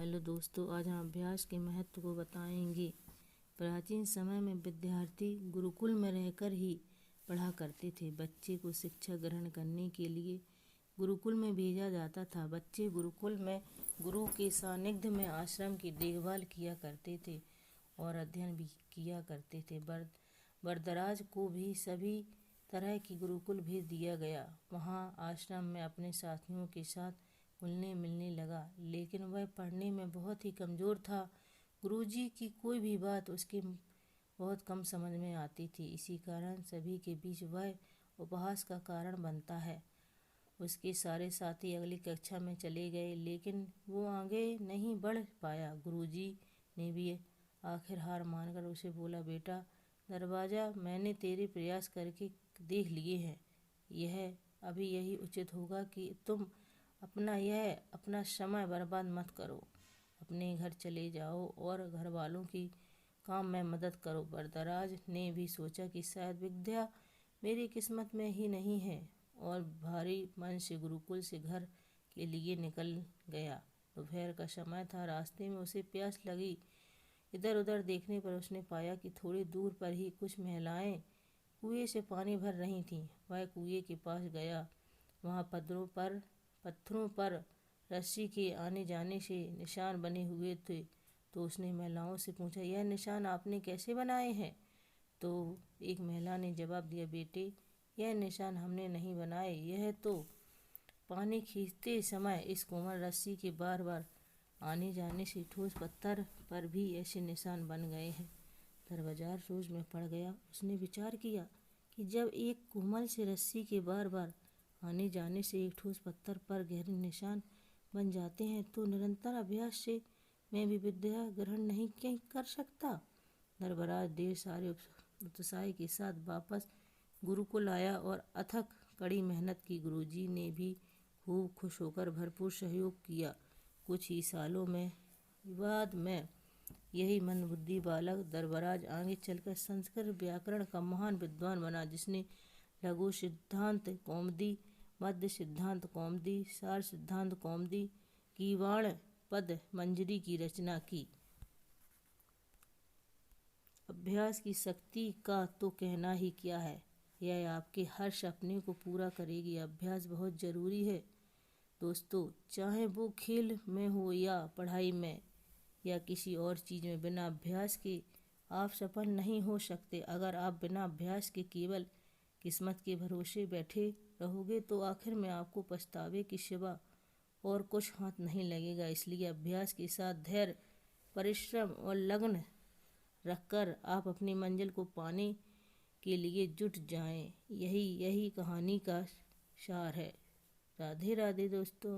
Hello दोस्तों, आज हम अभ्यास के महत्व को बताएंगे। प्राचीन समय में विद्यार्थी गुरुकुल में रहकर ही पढ़ा करते थे। बच्चे को शिक्षा ग्रहण करने के लिए गुरुकुल में भेजा जाता था। बच्चे गुरुकुल में गुरु के सानिध्य में आश्रम की देखभाल किया करते थे और अध्ययन भी किया करते थे। वरदराज को भी सभी तरह की गुरुकुल भेज दिया गया। वहाँ आश्रम में अपने साथियों के साथ घुलने मिलने लगा, लेकिन वह पढ़ने में बहुत ही कमज़ोर था। गुरुजी की कोई भी बात उसके बहुत कम समझ में आती थी। इसी कारण सभी के बीच वह उपहास का कारण बनता है। उसके सारे साथी अगली कक्षा में चले गए, लेकिन वो आगे नहीं बढ़ पाया। गुरुजी ने भी आखिर हार मानकर उसे बोला, बेटा दरवाज़ा मैंने तेरे प्रयास करके देख लिए हैं। यह अभी यही उचित होगा कि तुम अपना समय बर्बाद मत करो। अपने घर चले जाओ और घर वालों की काम में मदद करो। वरदराज ने भी सोचा कि शायद विद्या मेरी किस्मत में ही नहीं है, और भारी मन से गुरुकुल से घर के लिए निकल गया। दोपहर का समय था। रास्ते में उसे प्यास लगी। इधर उधर देखने पर उसने पाया कि थोड़ी दूर पर ही कुछ महिलाएं कुएं से पानी भर रही थीं। वह कुएं के पास गया। वहाँ पत्थरों पर रस्सी के आने जाने से निशान बने हुए थे। तो उसने महिलाओं से पूछा, यह निशान आपने कैसे बनाए हैं? तो एक महिला ने जवाब दिया, बेटे यह निशान हमने नहीं बनाए, यह तो पानी खींचते समय इस कोमल रस्सी के बार बार आने जाने से ठोस पत्थर पर भी ऐसे निशान बन गए हैं। दरबार सोच में पड़ गया। उसने विचार किया कि जब एक कोमल से रस्सी के बार बार आने जाने से एक ठोस पत्थर पर गहरे निशान बन जाते हैं, तो निरंतर अभ्यास से मैं भी विद्या ग्रहण नहीं कर सकता। दरबार देर सारे उत्साह के साथ वापस गुरुकुल आया और अथक कड़ी मेहनत की। गुरुजी ने भी खूब खुश होकर भरपूर सहयोग किया। कुछ ही सालों में बाद में यही मंदबुद्धि बालक दरबाराज आगे चलकर संस्कृत व्याकरण का महान विद्वान बना, जिसने लघु सिद्धांत कौमुदी, मध्य सिद्धांत कौमुदी, सार सिद्धांत कौमुदी, कीवाण पद मंजरी की रचना की। अभ्यास की शक्ति का तो कहना ही क्या है। यह आपके हर सपने को पूरा करेगी। अभ्यास बहुत ज़रूरी है दोस्तों, चाहे वो खेल में हो या पढ़ाई में या किसी और चीज़ में। बिना अभ्यास के आप सफल नहीं हो सकते। अगर आप बिना अभ्यास के केवल किस्मत के भरोसे बैठे रहोगे तो आखिर में आपको पछतावे के सिवा और कुछ हाथ नहीं लगेगा। इसलिए अभ्यास के साथ धैर्य, परिश्रम और लगन रखकर आप अपनी मंजिल को पाने के लिए जुट जाएं। यही कहानी का सार है। राधे राधे दोस्तों।